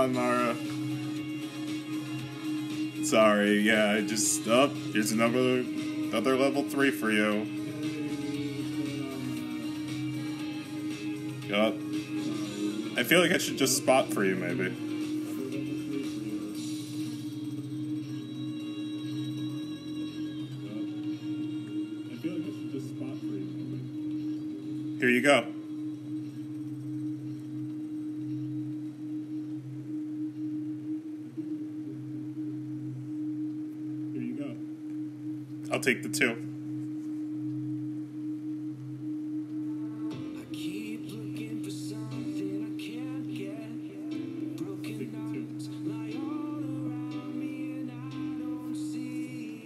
on, Mara. Sorry, yeah, I just... Oh, here's another level 3 for you. Yup. I feel like I should just spot for you, maybe. Here you go. Here you go. I'll take the 2.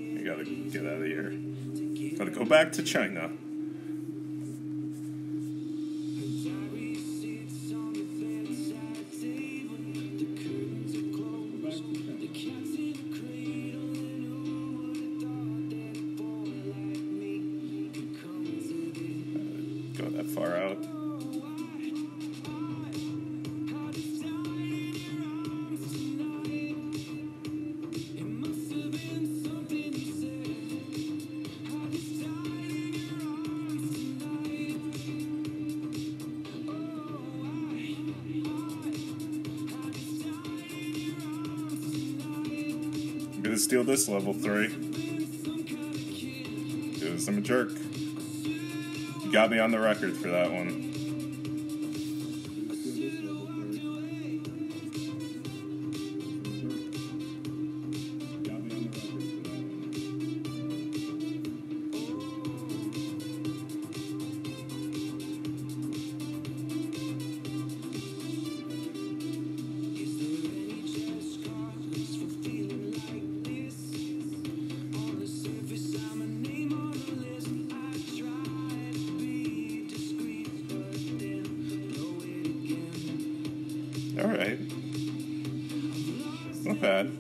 You gotta get out of here. Gotta go back to China. Go that far out. I'm gonna steal this level 3. Because I'm a jerk. You got me on the record for that one. Alright. Not bad.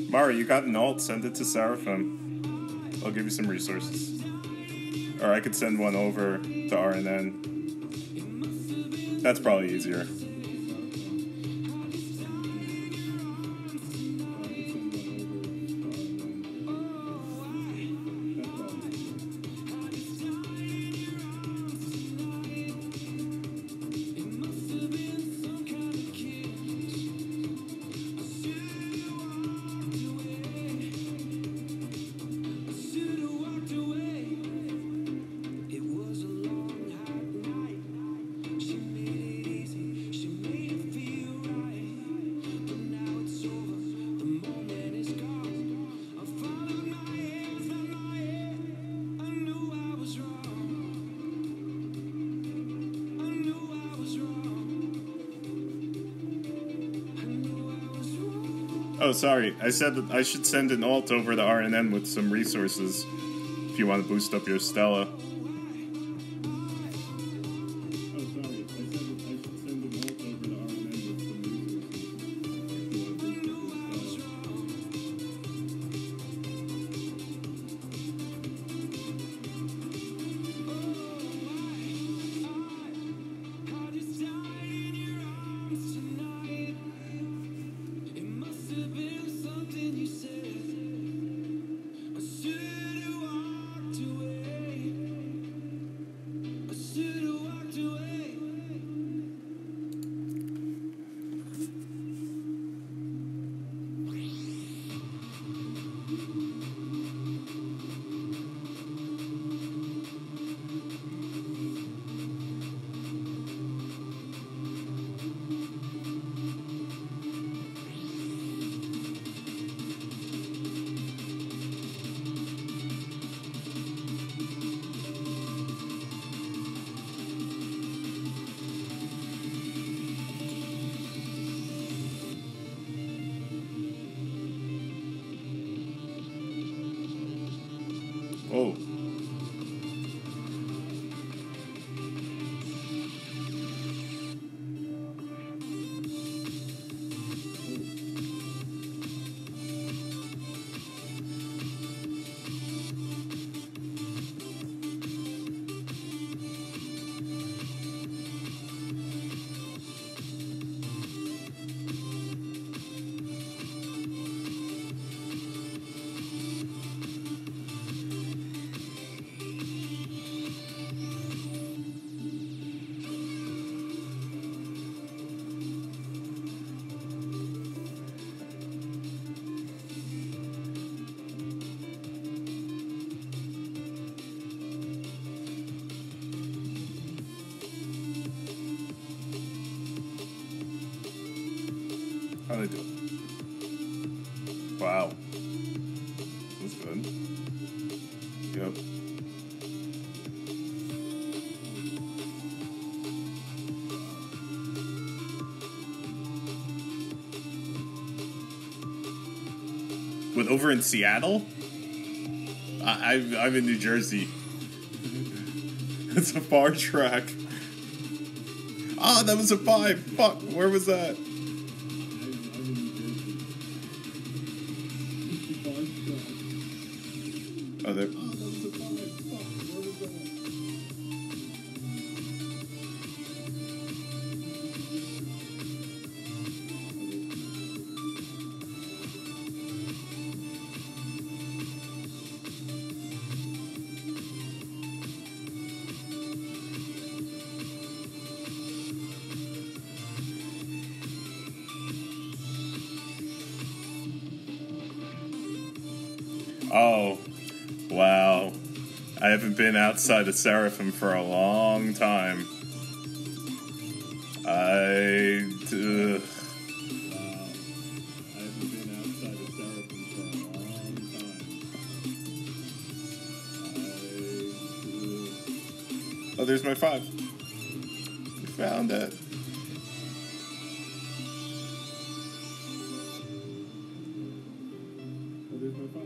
Mara, you got an alt, send it to Seraphim. I'll give you some resources. Or I could send one over to RNN. That's probably easier. Oh, sorry. I said that I should send an alt over to RNN with some resources if you want to boost up your Stella. How'd I do? Wow. That's good. Yep. What, over in Seattle? I'm in New Jersey. It's a far track. Ah, that was a 5. Fuck, where was that? Oh, there. Oh, wow. I haven't been outside of Seraphim for a long time. Wow. I haven't been outside of Seraphim for a long time. Oh, there's my 5. We found it. Oh, there's my 5.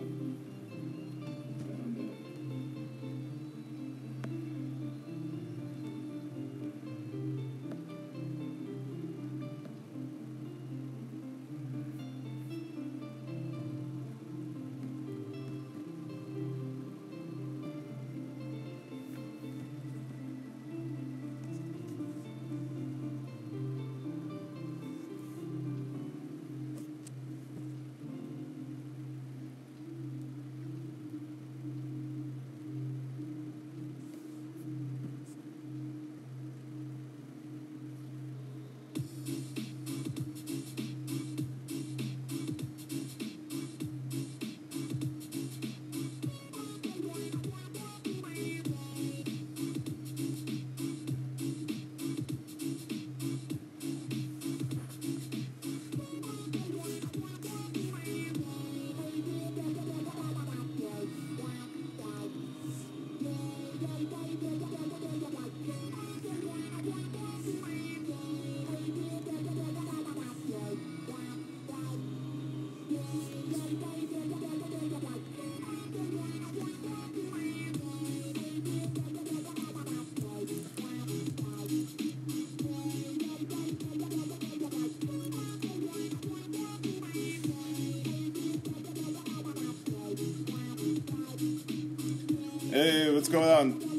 Hey, what's going on?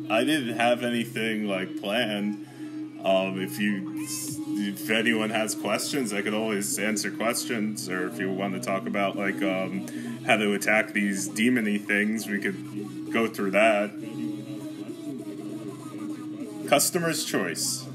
I didn't have anything like planned. If anyone has questions, I could always answer questions, or if you want to talk about like how to attack these demon-y things, we could go through that. Customer's choice.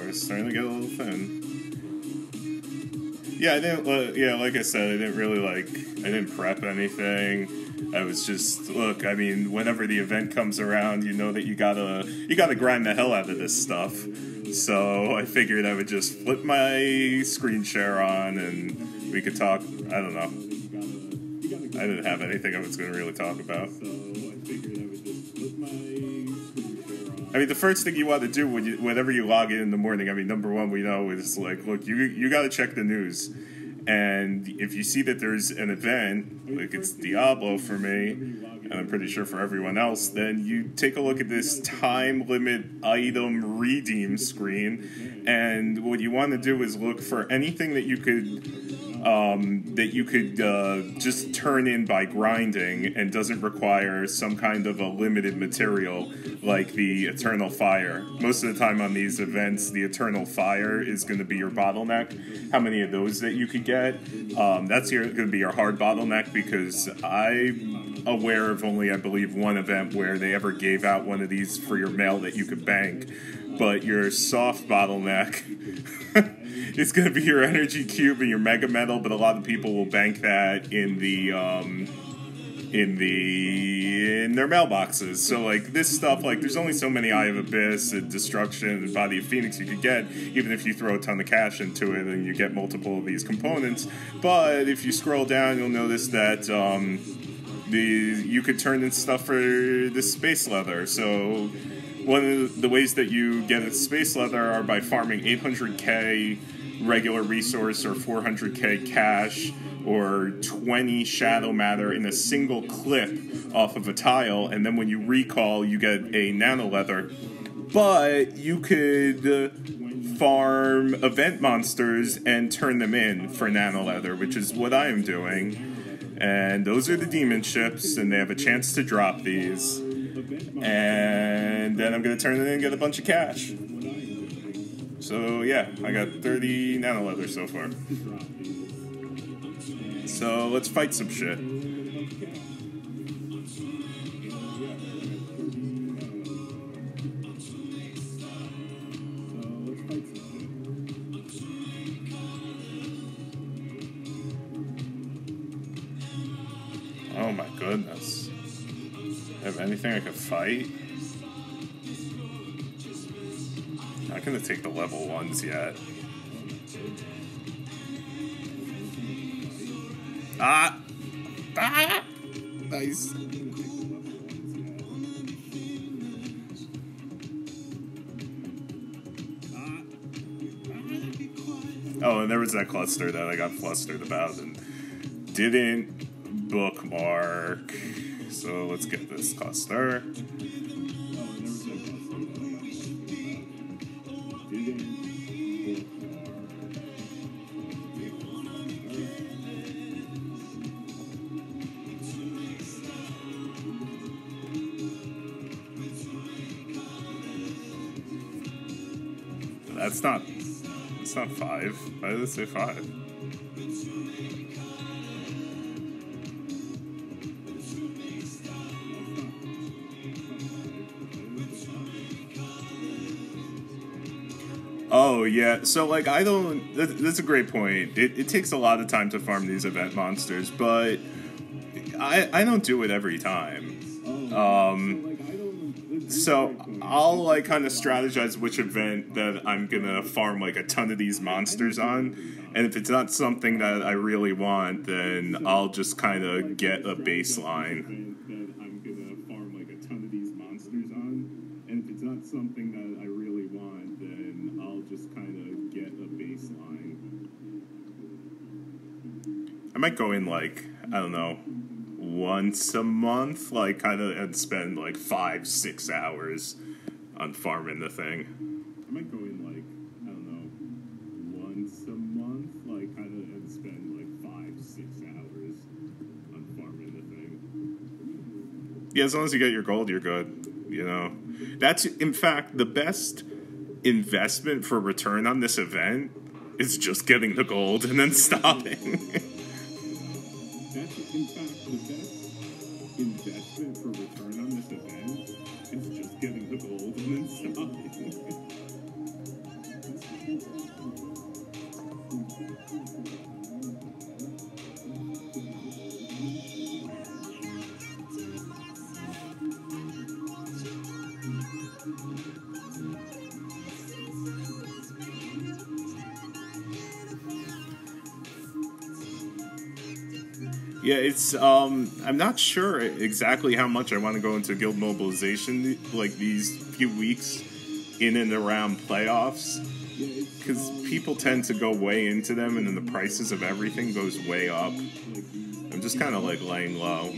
it's starting to get a little thin. Yeah, I didn't. Yeah, like I said, I didn't really I didn't prep anything. I was just look. I mean, whenever the event comes around, you know that you gotta grind the hell out of this stuff. So I figured I would just flip my screen share on and we could talk. I don't know. I didn't have anything I was going to really talk about. I mean, the first thing you want to do whenever you log in the morning, I mean, number one, we know is like, look, you got to check the news. And if you see that there's an event, like it's Diablo for me, and I'm pretty sure for everyone else, then you take a look at this time limit item redeem screen. And what you want to do is look for anything that you could just turn in by grinding and doesn't require some kind of a limited material like the Eternal Fire. Most of the time on these events, the Eternal Fire is going to be your bottleneck. How many of those that you could get? That's going to be your hard bottleneck, because I'm aware of only, I believe, one event where they ever gave out one of these for your mail that you could bank. But your soft bottleneck is going to be your energy cube and your mega metal, but a lot of people will bank that in their mailboxes. So like this stuff, like there's only so many Eye of Abyss and Destruction and Body of Phoenix you could get, even if you throw a ton of cash into it and you get multiple of these components. But if you scroll down, you'll notice that you could turn in stuff for the space leather. So one of the ways that you get a space leather are by farming 800k regular resource or 400k cash or 20 shadow matter in a single clip off of a tile, and then when you recall, you get a nano leather. But you could farm event monsters and turn them in for nano leather, which is what I am doing. And those are the demon ships, and they have a chance to drop these. And then I'm going to turn it in and get a bunch of cash. So yeah, I got 30 nano leather so far. So let's fight some shit. Oh my goodness. Have anything I could fight? Not gonna take the level 1s yet. Ah! Nice. Oh, and there was that cluster that I got flustered about and didn't bookmark. So let's get this cluster. It's not 5. Why did it say 5? Oh, yeah. So, like, I don't... That's a great point. It takes a lot of time to farm these event monsters, but I don't do it every time. So I'll, like, kind of strategize which event that I'm gonna farm, like, a ton of these monsters on. And if it's not something that I really want, then I'll just kind of get a baseline. Something that I really want, then I'll just kind of get a baseline. I might go in, like, I don't know, once a month, like, kind of, and spend, like, 5-6 hours on farming the thing. I might go in, like, I don't know, once a month, like, kind of, and spend, like, 5-6 hours on farming the thing. Yeah, as long as you get your gold, you're good, you know. That's, in fact, the best investment for return on this event is just getting the gold and then stopping. That's, in fact, the best investment for return on this event is just getting the gold and then stopping. Yeah, it's I'm not sure exactly how much I want to go into guild mobilization like these few weeks in and around playoffs, because people tend to go way into them and then the prices of everything goes way up. I'm just kind of like laying low.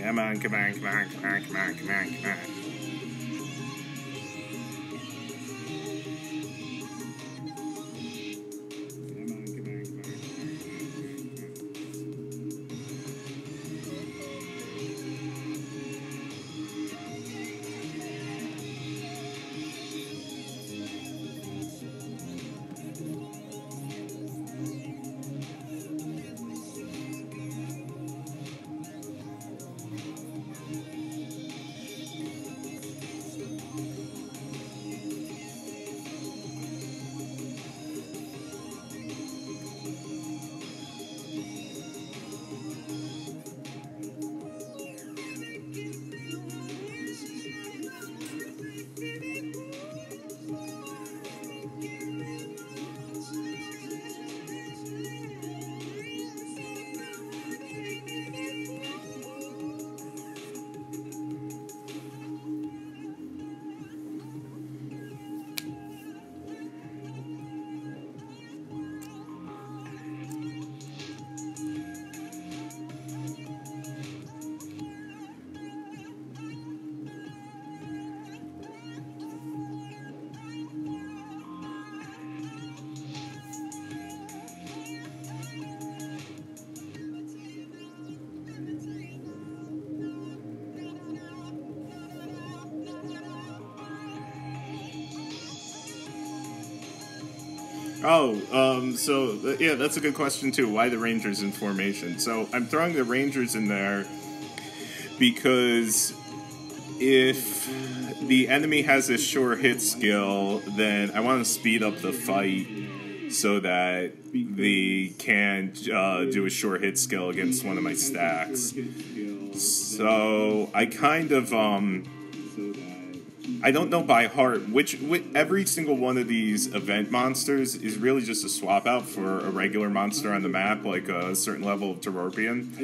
Come on, come on, come on, come on, come on, come on, come on. Yeah, that's a good question too. Why the Rangers in formation? So I'm throwing the Rangers in there because if the enemy has a sure hit skill, then I want to speed up the fight so that they can do a sure hit skill against one of my stacks. So I kind of I don't know by heart which every single one of these event monsters is really just a swap out for a regular monster on the map, like a certain level of Terrorpian.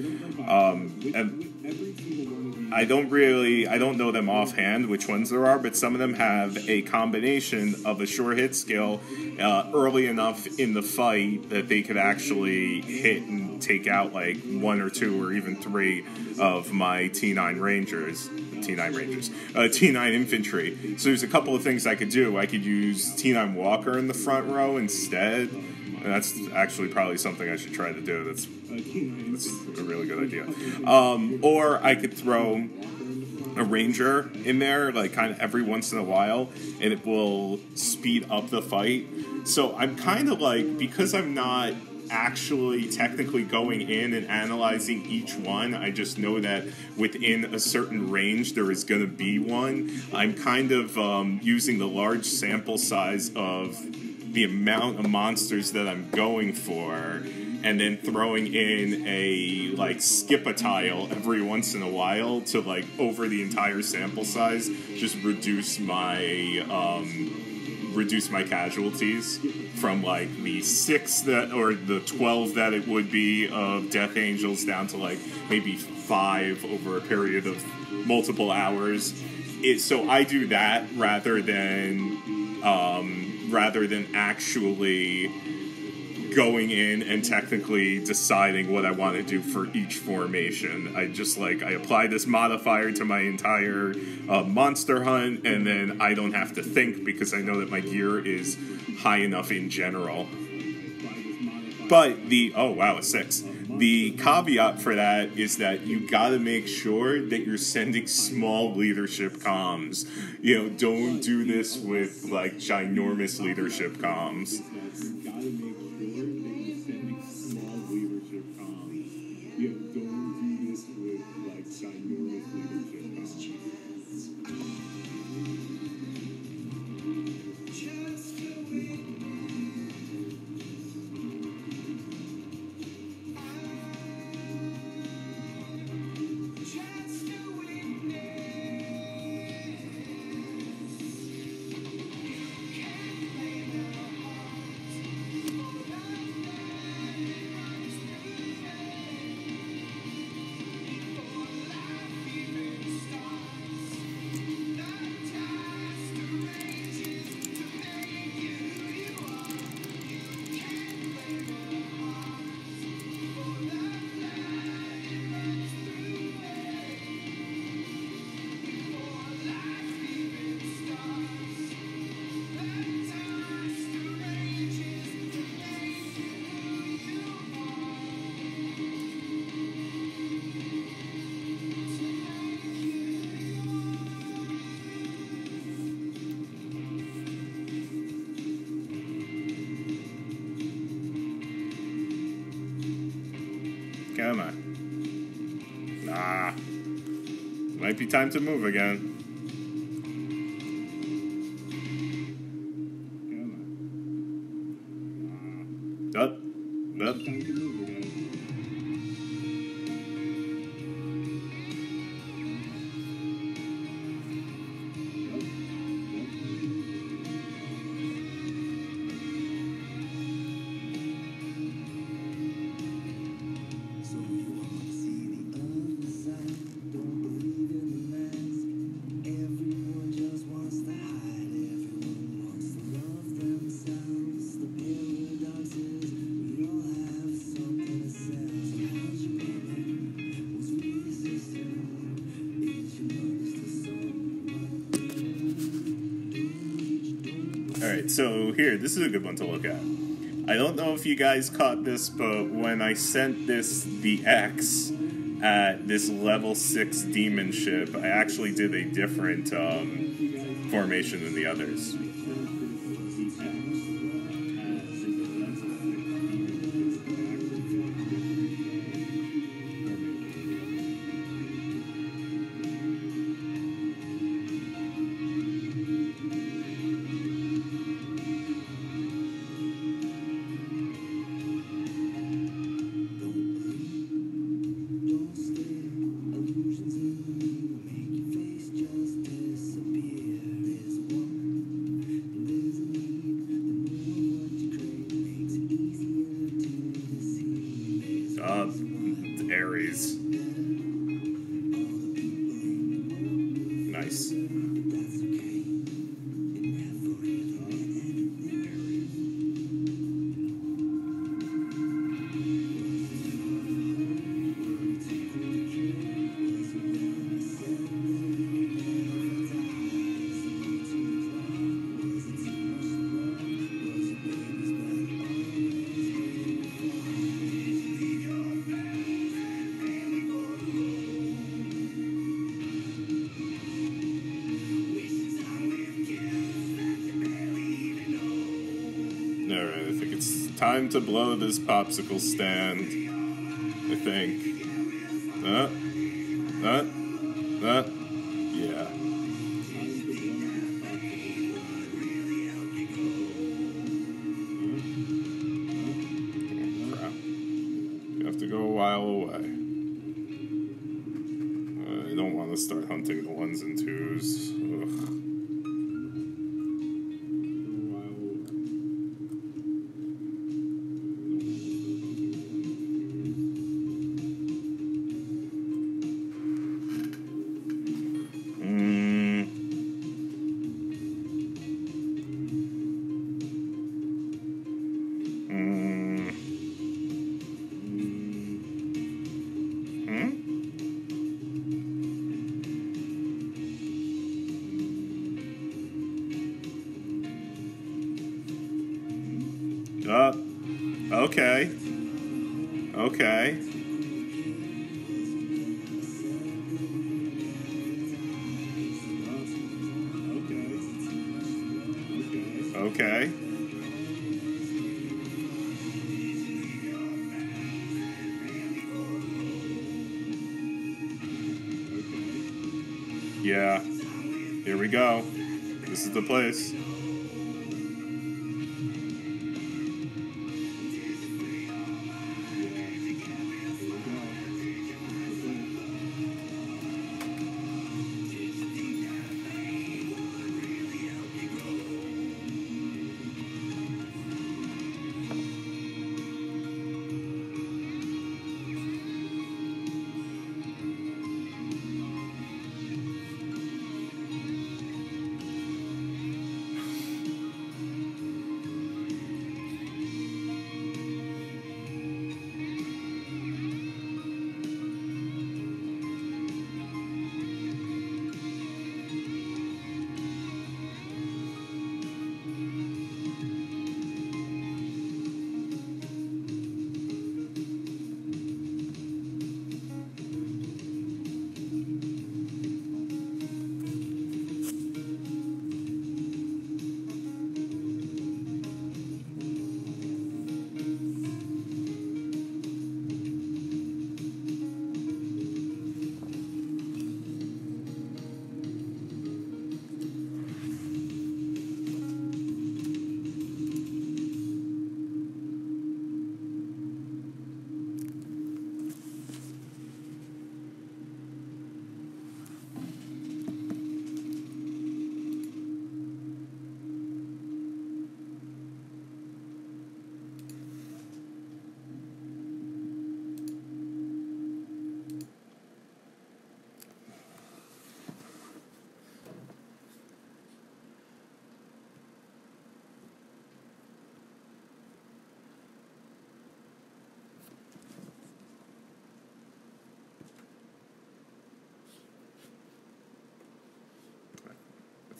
And I don't know them offhand which ones there are, but some of them have a combination of a sure hit skill early enough in the fight that they could actually hit and take out like 1 or 2 or even 3 of my T9 Rangers. T9 Infantry. So there's a couple of things I could do. I could use T9 Walker in the front row instead. And that's actually probably something I should try to do. That's a really good idea. Or I could throw a Ranger in there, like kind of every once in a while, and it will speed up the fight. So I'm kind of like, because I'm not actually technically going in and analyzing each one, I just know that within a certain range there is going to be one. I'm kind of using the large sample size of the amount of monsters that I'm going for, and then throwing in a like skip a tile every once in a while to like over the entire sample size just reduce my casualties from like the 6 that, or the 12 that it would be of Death Angels, down to like maybe 5 over a period of multiple hours. So I do that rather than actually going in and technically deciding what I want to do for each formation. I apply this modifier to my entire monster hunt, and then I don't have to think because I know that my gear is high enough in general. But a 6. The caveat for that is that you gotta make sure that you're sending small leadership comms. You know, don't do this with like ginormous leadership comms. am I? Ah. Might be time to move again. Up. Up. Alright, so here, this is a good one to look at. I don't know if you guys caught this, but when I sent the X at this level 6 demon ship, I actually did a different formation than the others. Ares. Nice. Alright, I think it's time to blow this popsicle stand. I think. Yeah. Oh, crap. You have to go a while away. I don't want to start hunting the 1s and 2s. Ugh. Okay. Okay. Okay. Yeah. Here we go. This is the place.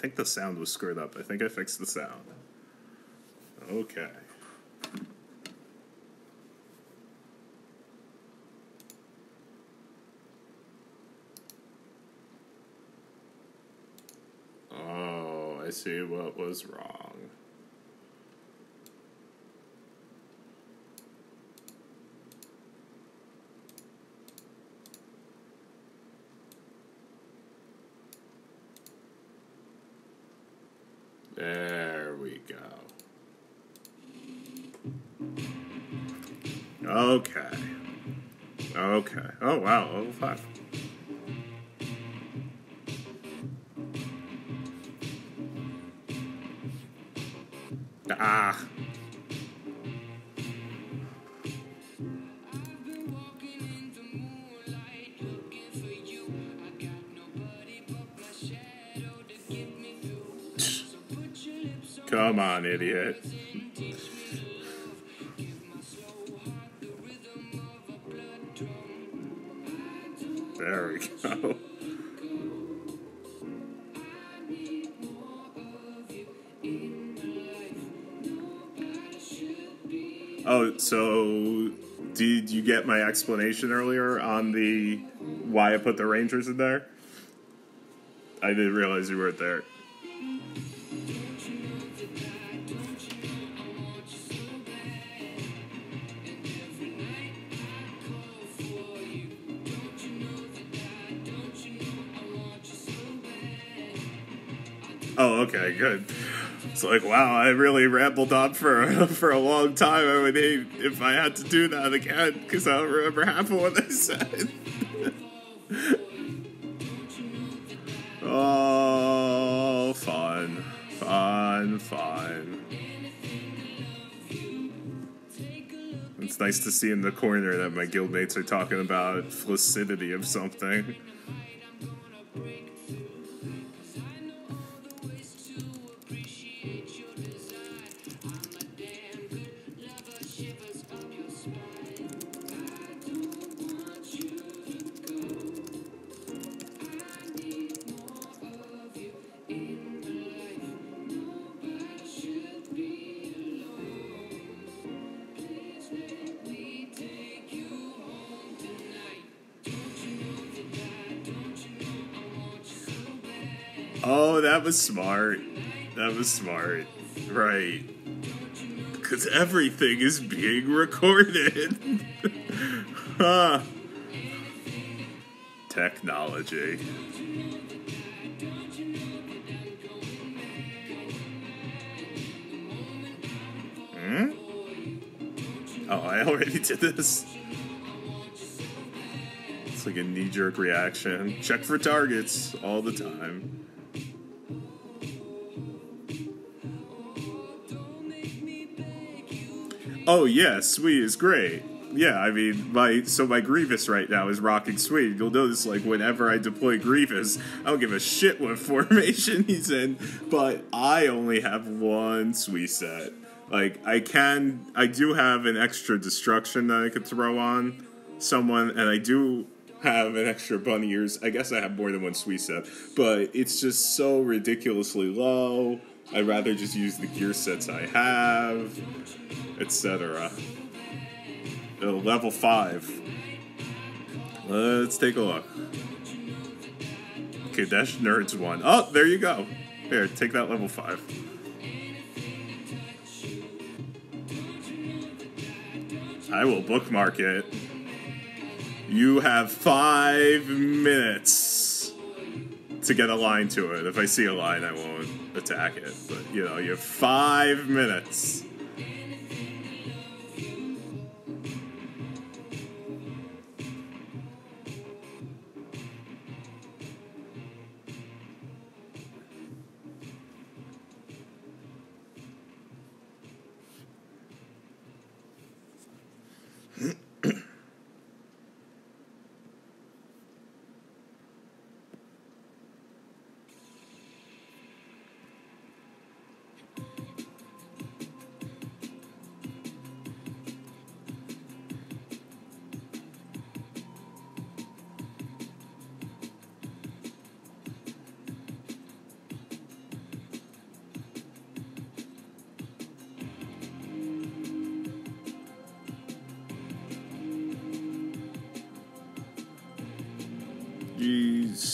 think the sound was screwed up. I think I fixed the sound. Okay. Oh, I see what was wrong. There we go. Okay. Okay. Oh, wow. Level 5. Ah. Come on, idiot. There we go. Oh, so did you get my explanation earlier on the why I put the Rangers in there? I didn't realize you weren't there. Oh, okay, good. It's like, wow, I really rambled on for a long time. I would hate if I had to do that again, because I don't remember half of what I said. Oh, fun. Fun, fun. It's nice to see in the corner that my guildmates are talking about flaccidity of something. Oh, that was smart. That was smart. Right. Because everything is being recorded. Huh. Technology. Hmm? Oh, I already did this. It's like a knee-jerk reaction. Check for targets all the time. Oh yeah, Sweet is great. Yeah, I mean, my Grievous right now is rocking Sweet. You'll notice, like, whenever I deploy Grievous, I don't give a shit what formation he's in, but I only have one Sweet set. Like, I do have an extra Destruction that I could throw on someone, and I do have an extra Bunny Ears. I guess I have more than one Sweet set, but it's just so ridiculously low. I'd rather just use the gear sets I have, etc. Level 5. Let's take a look. Okay, Dash Nerds 1. Oh, there you go. Here, take that level 5. I will bookmark it. You have 5 minutes to get a line to it. If I see a line, I won't attack it. But, you know, you have 5 minutes.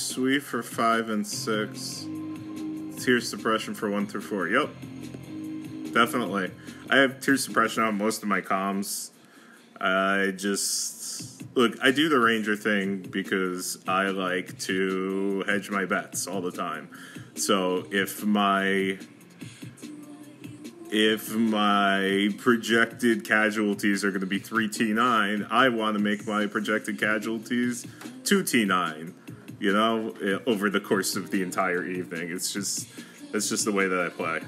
Sweep for 5 and 6. Tear suppression for 1 through 4. Yep. Definitely. I have tear suppression on most of my comms. I just... Look, I do the Ranger thing because I like to hedge my bets all the time. So if my projected casualties are going to be 3T9, I want to make my projected casualties 2T9, you know, over the course of the entire evening. That's just the way that I play.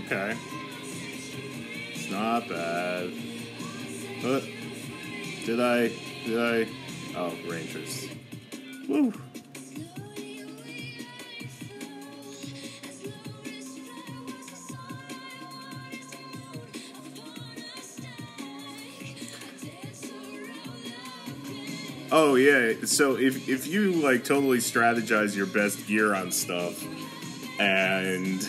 Okay. It's not bad. But did I? Oh, Rangers. Woo. Oh yeah, so if you like totally strategize your best gear on stuff and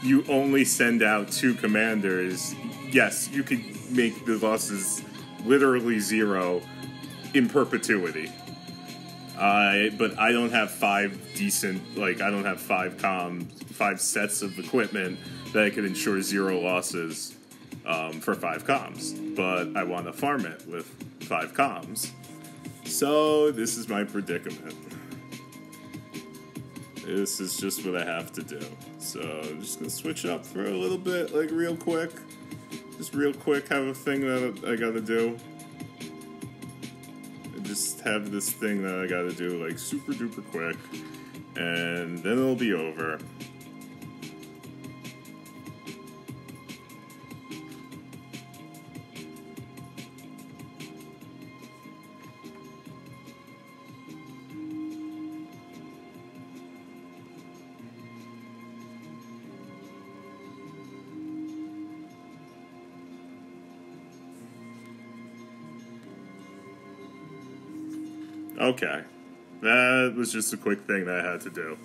you only send out 2 commanders, yes, you could make the losses literally 0 in perpetuity. But I don't have 5 decent, like, I don't have 5 sets of equipment that I could ensure 0 losses for 5 comms. But I want to farm it with 5 comms. So, this is my predicament. This is just what I have to do. So, I'm just going to switch up for a little bit, like real quick. Just real quick, have a thing that I got to do. I just have this thing that I got to do, like, super duper quick. And then it'll be over. Okay. That was just a quick thing that I had to do.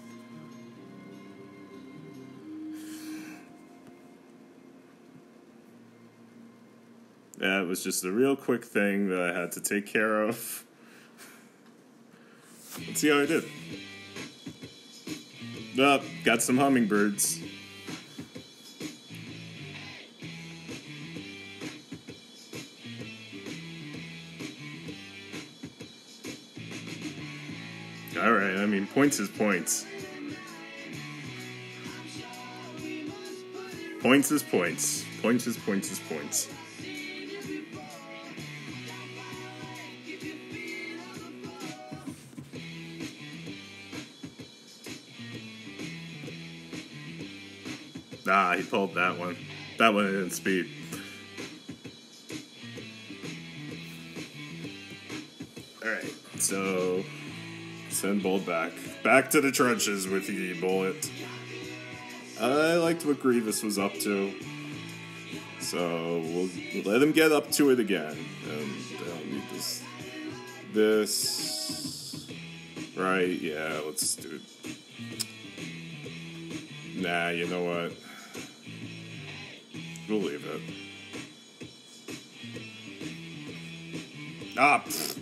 That was just a real quick thing that I had to take care of. Let's see how I did. Oh, got some hummingbirds. Alright, I mean, points is points. Points is points. Points is points is points. Ah, he pulled that one. That one didn't speed. So, send Bolt back. Back to the trenches with you, Bullet. I liked what Grievous was up to. So, we'll let him get up to it again. And I don't need this. This. Right, yeah, let's do it. Nah, you know what? We'll leave it. Ah, pfft.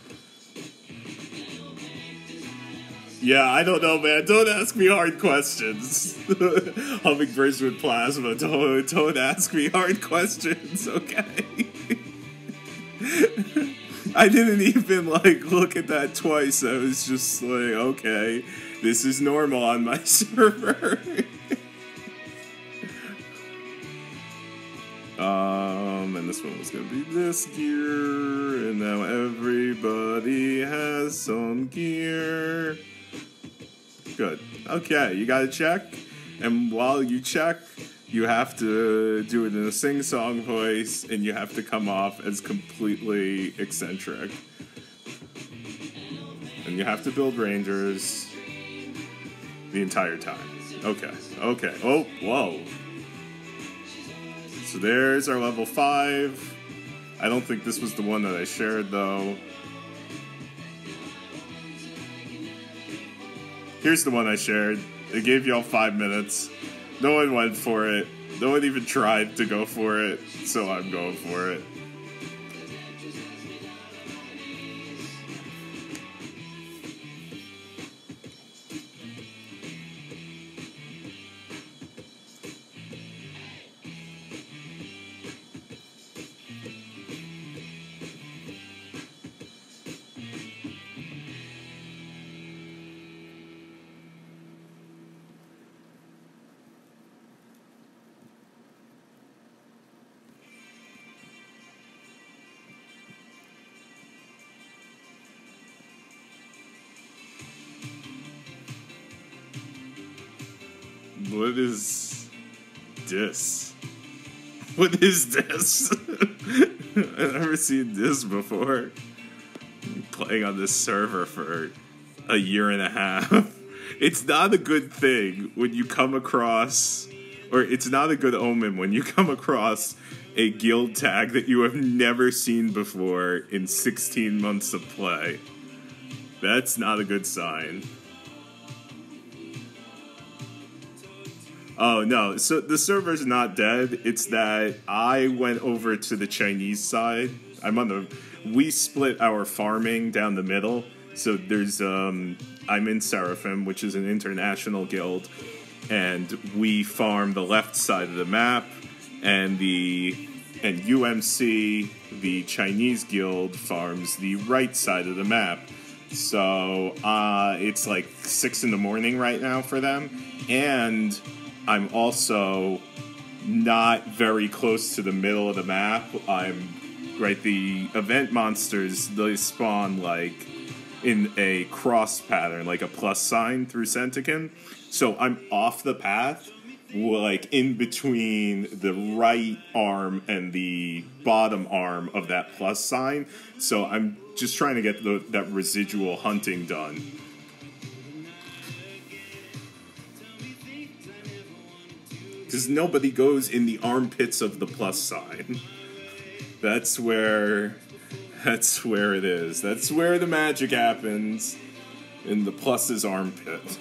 Yeah, I don't know, man. Don't ask me hard questions. Hummingbirds with plasma. Don't ask me hard questions, okay? I didn't even, look at that twice. I was just like, okay, this is normal on my server. And this one was gonna be this gear, and now everybody has some gear. Good. Okay, you gotta check, and while you check, you have to do it in a sing-song voice, and you have to come off as completely eccentric. And you have to build rangers the entire time. Okay. Oh, whoa. So there's our level 5. I don't think this was the one that I shared, though. Here's the one I shared. It gave y'all 5 minutes. No one went for it. No one even tried to go for it, so I'm going for it. What is this? What is this? I've never seen this before. I'm playing on this server for a year and a half. It's not a good thing when you come across, or it's not a good omen when you come across a guild tag that you have never seen before in 16 months of play. That's not a good sign. Oh, no. So the server's not dead. It's that I went over to the Chinese side. We split our farming down the middle. So there's, I'm in Seraphim, which is an international guild. And we farm the left side of the map. And UMC, the Chinese guild, farms the right side of the map. So, it's like 6 in the morning right now for them. And I'm also not very close to the middle of the map. The event monsters, they spawn, in a cross pattern, like a plus sign through Centican. So I'm off the path, in between the right arm and the bottom arm of that plus sign. So I'm just trying to get that residual hunting done. Because nobody goes in the armpits of the plus sign. That's where it is. That's where the magic happens. In the plus's armpit.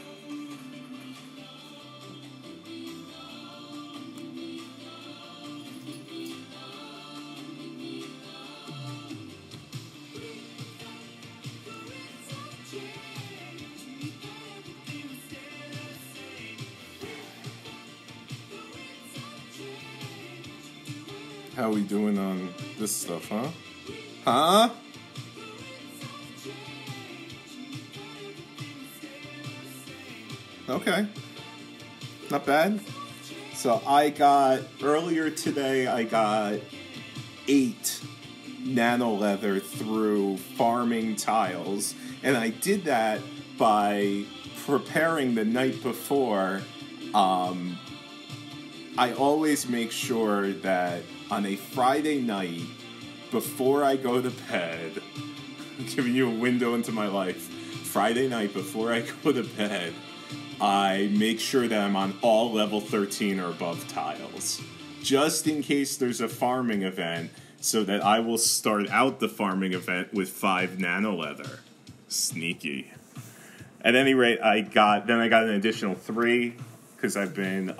How we doing on this stuff, huh? Huh? Okay. Not bad. So earlier today, I got 8 nano leather through farming tiles. And I did that by preparing the night before. I always make sure that on a Friday night, before I go to bed, giving you a window into my life. Friday night before I go to bed, I make sure that I'm on all level 13 or above tiles, just in case there's a farming event, so that I will start out the farming event with 5 nano leather. Sneaky. At any rate, I got an additional 3 because I've been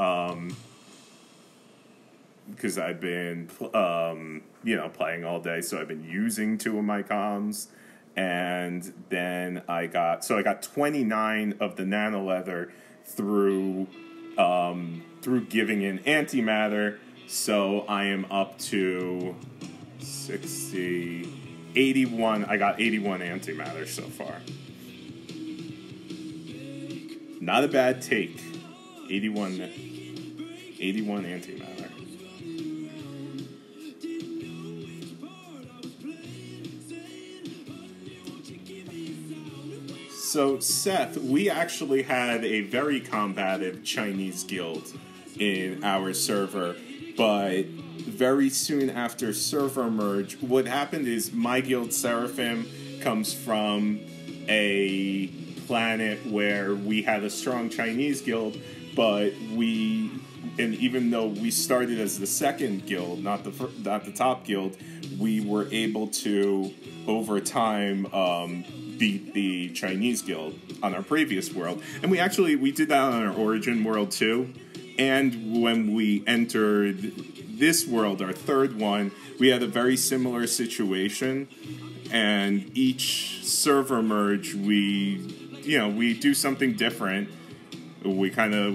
playing all day, so I've been using 2 of my comms. And then I got 29 of the nano leather through giving in antimatter. So I am up to 60, 81. I got 81 antimatter so far. Not a bad take. 81 antimatter. So, Seth, we actually had a very combative Chinese guild in our server, but very soon after server merge, what happened is my guild, Seraphim, comes from a planet where we had a strong Chinese guild, but even though we started as the second guild, not the top guild, we were able to, over time, beat the Chinese guild on our previous world. And we did that on our origin world too. And when we entered this world, our third one, we had a very similar situation. And each server merge, we do something different. We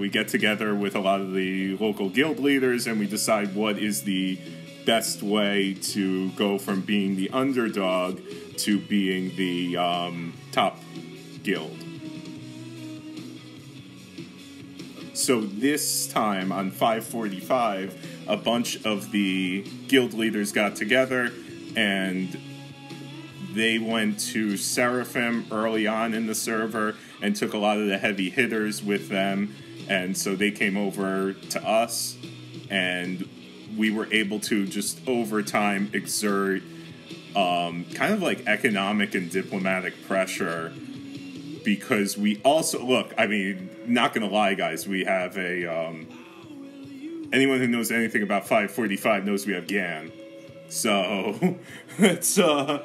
get together with a lot of the local guild leaders and we decide what is the best way to go from being the underdog to being the top guild. So this time on 545, a bunch of the guild leaders got together and they went to Seraphim early on in the server and took a lot of the heavy hitters with them, and so they came over to us and we were able to just over time exert kind of like economic and diplomatic pressure, because we also, not gonna lie guys, we have anyone who knows anything about 545 knows we have GAN, so that's a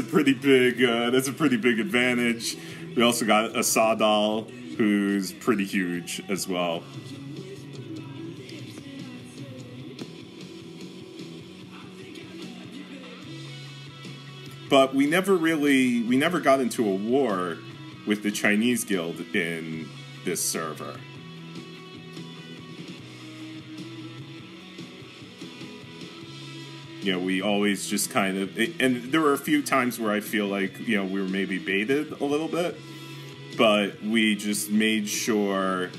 pretty big advantage. We also got a Sadal who's pretty huge as well. But we never got into a war with the Chinese guild in this server. We always just kind of, and there were a few times where I feel like, we were maybe baited a little bit, but we just made sure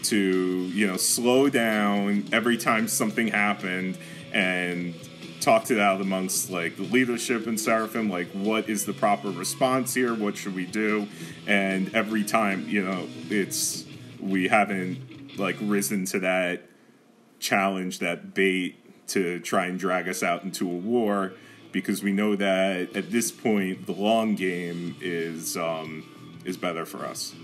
to, slow down every time something happened and talked it out amongst the leadership in Seraphim, what is the proper response here, what should we do, and every time we haven't risen to that challenge, that bait to try and drag us out into a war, because we know that at this point the long game is better for us.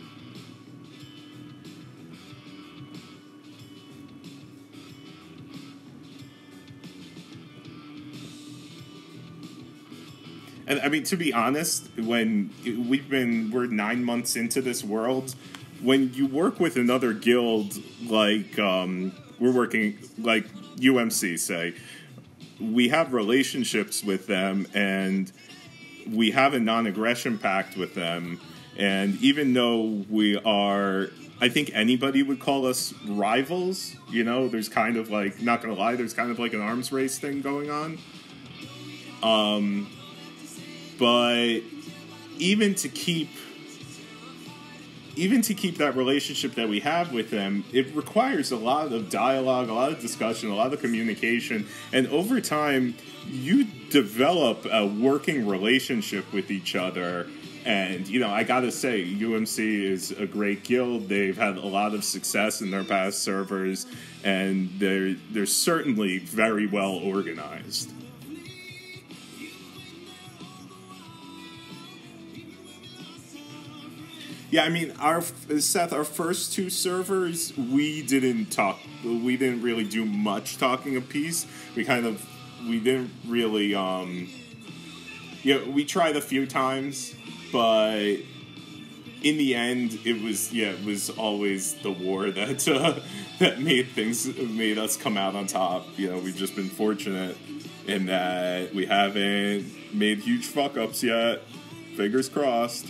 And to be honest, when we're 9 months into this world, when you work with another guild we're working UMC, say, we have relationships with them and we have a non-aggression pact with them, and even though we are, I think anybody would call us rivals, there's kind of not gonna lie, there's kind of an arms race thing going on. But even to keep that relationship that we have with them, it requires a lot of dialogue, a lot of discussion, a lot of communication, and over time, you develop a working relationship with each other. And, I gotta say, UMC is a great guild. They've had a lot of success in their past servers, and they're certainly very well organized. Yeah, I mean, Seth, our first two servers, we didn't really do much talking apiece. We didn't really, we tried a few times, but in the end, it was always the war that that made us come out on top. You know, we've just been fortunate in that we haven't made huge fuck ups yet. Fingers crossed.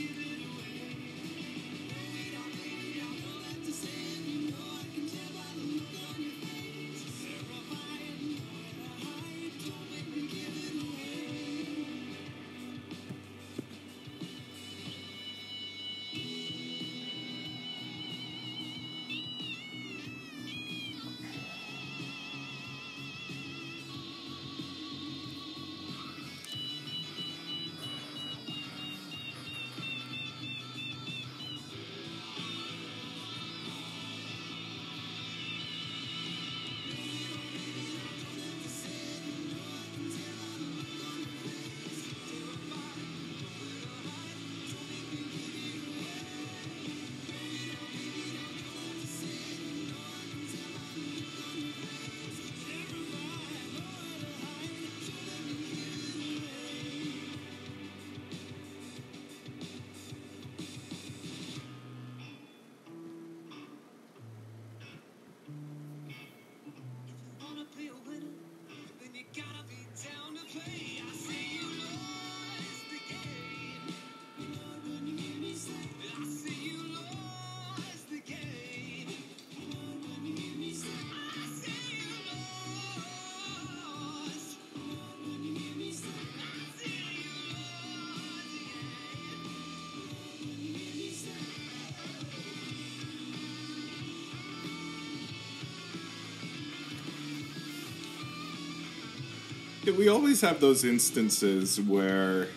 We always have those instances where,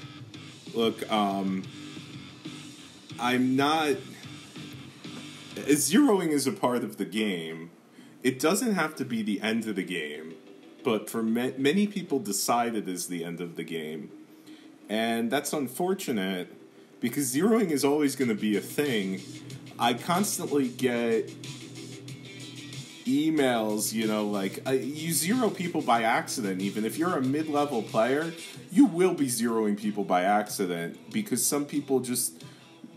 look, I'm not... Zeroing is a part of the game. It doesn't have to be the end of the game, but for many people decide it is the end of the game. And that's unfortunate, because zeroing is always going to be a thing. I constantly get emails, you know, like, you zero people by accident. Even if you're a mid-level player, you will be zeroing people by accident, because some people just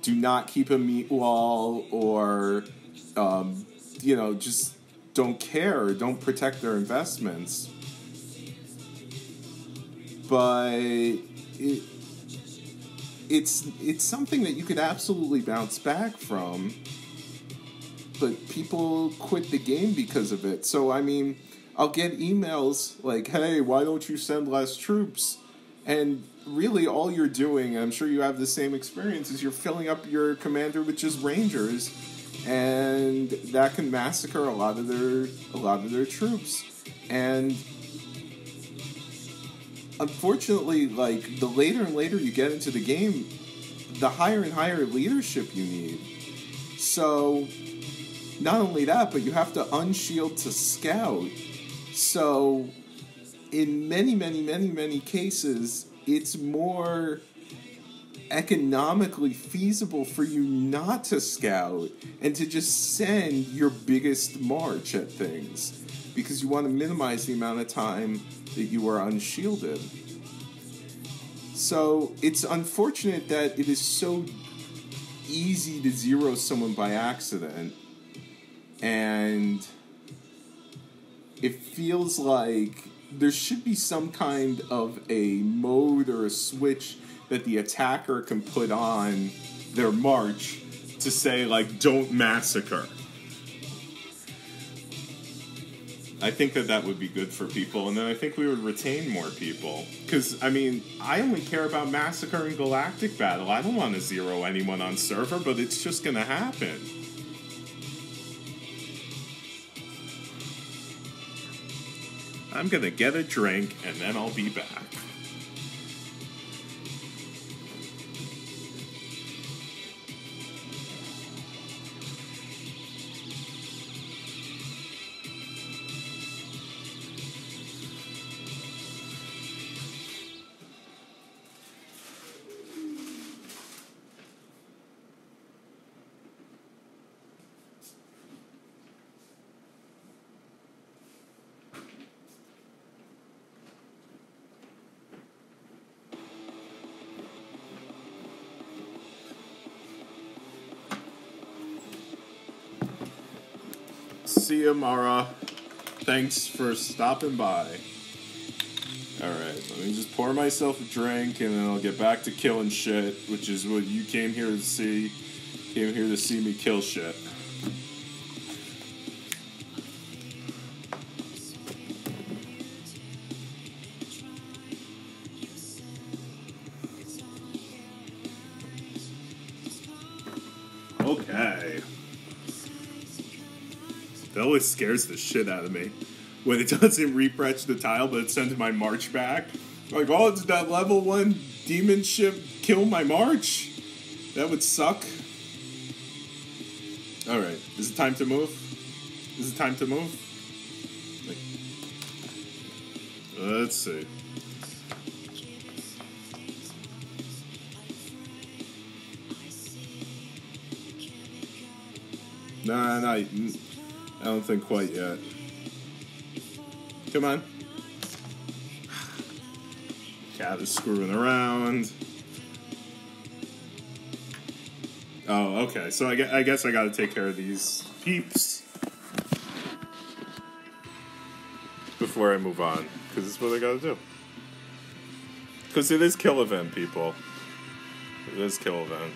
do not keep a meat wall, or, you know, just don't care, or don't protect their investments. But it's something that you could absolutely bounce back from. But people quit the game because of it. So, I mean, I'll get emails like, hey, why don't you send less troops? And really all you're doing, and I'm sure you have the same experience, is you're filling up your commander with just rangers, and that can massacre a lot of their troops. And unfortunately, like, the later and later you get into the game, the higher and higher leadership you need. So not only that, but you have to unshield to scout. So in many cases, it's more economically feasible for you not to scout and to just send your biggest march at things, because you want to minimize the amount of time that you are unshielded. So it's unfortunate that it is so easy to zero someone by accident. And it feels like there should be some kind of a mode or a switch that the attacker can put on their march to say, like, don't massacre. I think that would be good for people, and then I think we would retain more people. Because, I mean, I only care about massacre in Galactic Battle. I don't want to zero anyone on server, but it's just going to happen. I'm gonna get a drink, and then I'll be back. See ya, Mara. Thanks for stopping by. Alright, let me just pour myself a drink and then I'll get back to killing shit, which is what you came here to see. Came here to see me kill shit. Okay. That always scares the shit out of me. When it doesn't refresh the tile, but it sends my march back. Like, oh, did that level 1 demon ship kill my march? That would suck. Alright, is it time to move? Is it time to move? Let's see. Nah, I don't think quite yet. Come on. Cat is screwing around. Oh, okay. So I guess I gotta take care of these peeps before I move on, because it's what I gotta do. Because it is kill event, people. It is kill event.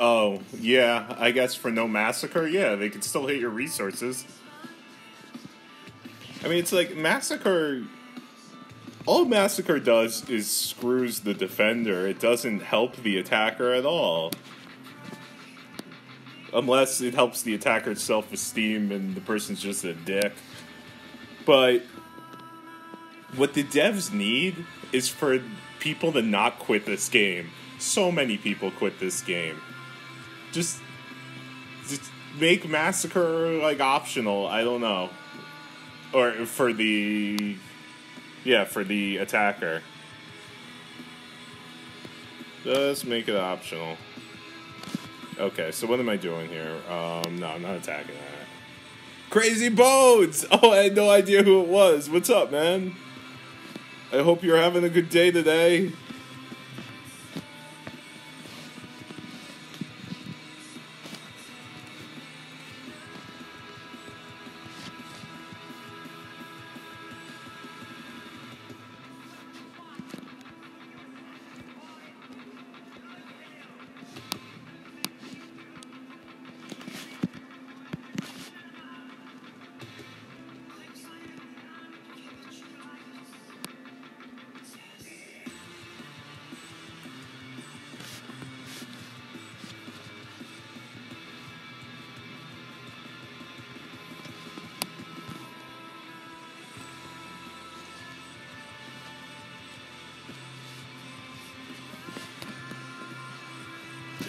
Oh, yeah, I guess for no massacre, yeah, they could still hit your resources. I mean, it's like, massacre... All massacre does is screws the defender. It doesn't help the attacker at all. Unless it helps the attacker's self-esteem and the person's just a dick. But what the devs need is for people to not quit this game. So many people quit this game. Just make massacre, like, optional. I don't know. Or for the... Yeah, for the attacker. Just make it optional. Okay, so what am I doing here? No, I'm not attacking that. Crazy Bones! Oh, I had no idea who it was. What's up, man? I hope you're having a good day today.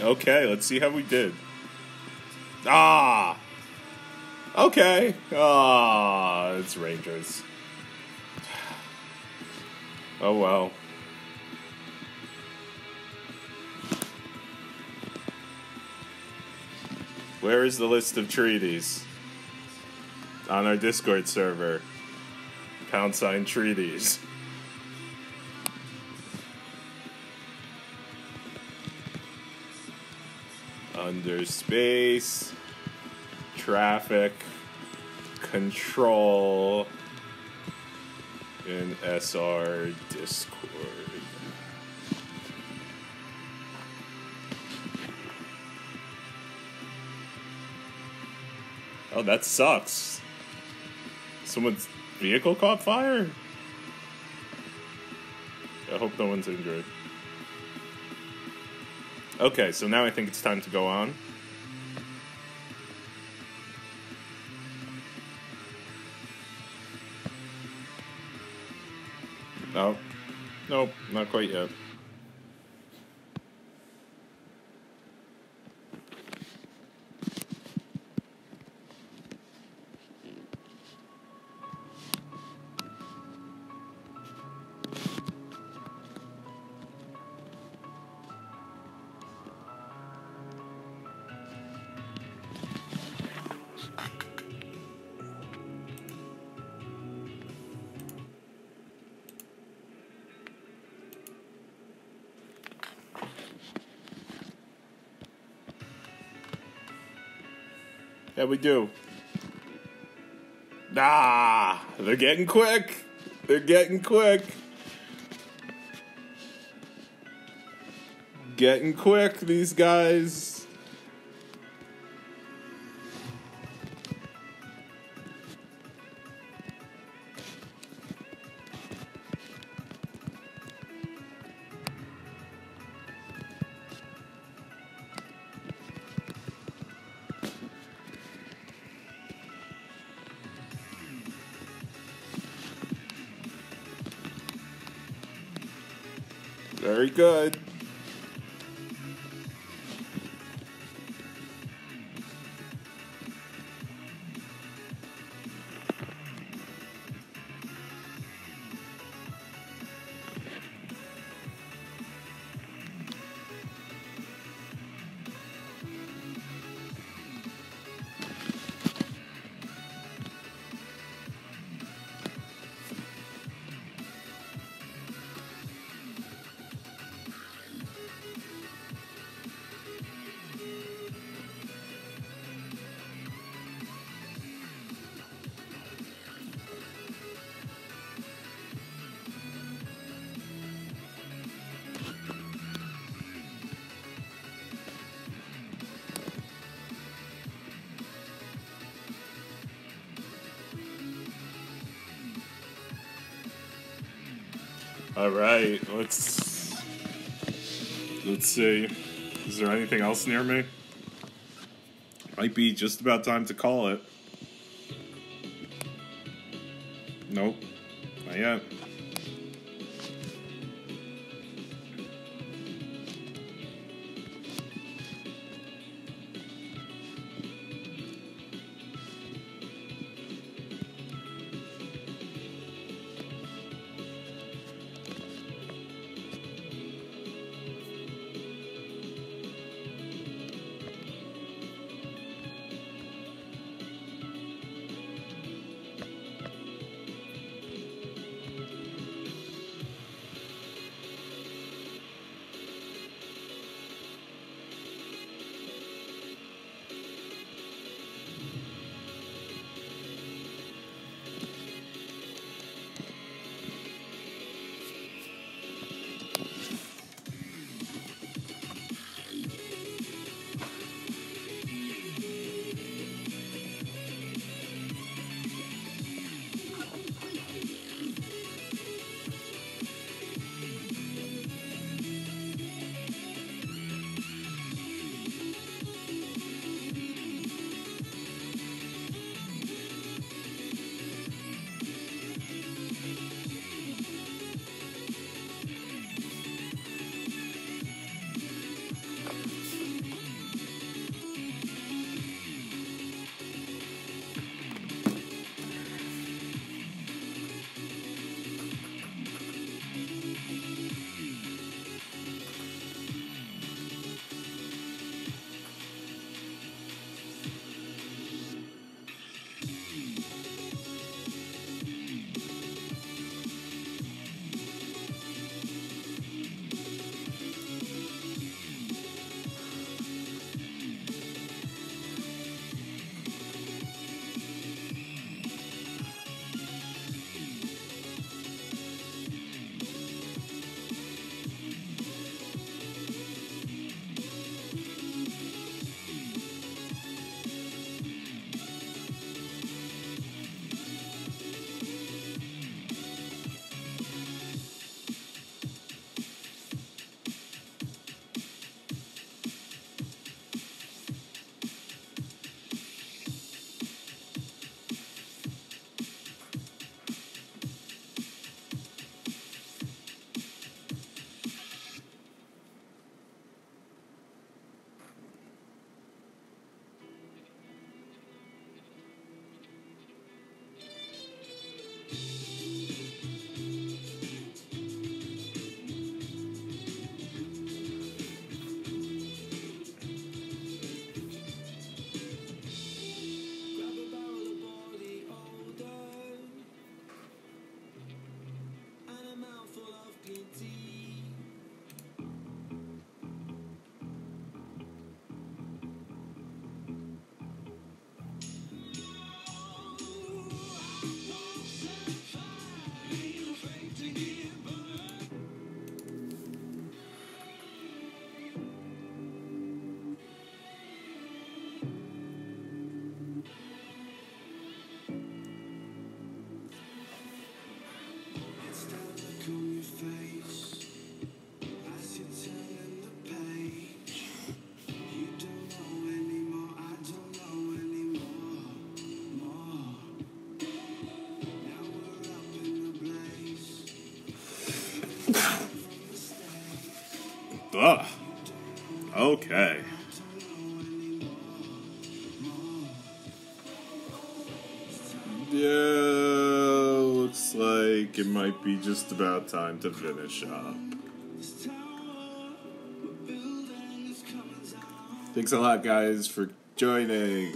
Okay, let's see how we did. Ah! Okay. Ah, it's Rangers. Oh well. Where is the list of treaties? On our Discord server. # treaties. Under space, traffic, control, in SR Discord. Oh, that sucks. Someone's vehicle caught fire? I hope no one's injured. Okay, so now I think it's time to go on. Oh. Nope, not quite yet. Yeah, we do. Ah, they're getting quick. They're getting quick. Getting quick, these guys. Very good. All right, let's see. Is there anything else near me? Might be just about time to call it. Nope, not yet. Okay. Yeah, looks like it might be just about time to finish up. Thanks a lot, guys, for joining.